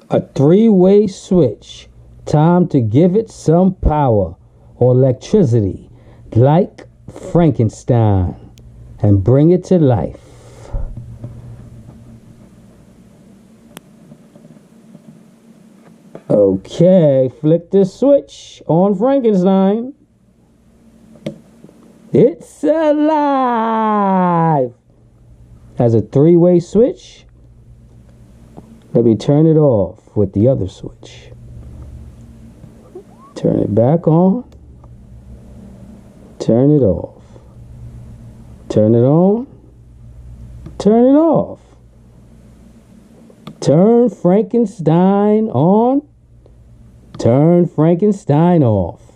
A three-way switch. Time to give it some power or electricity like Frankenstein and bring it to life. Okay, flick the switch on Frankenstein. It's alive! Has a three-way switch. Let me turn it off with the other switch. Turn it back on. Turn it off. Turn it on. Turn it off. Turn Frankenstein on. Turn Frankenstein off.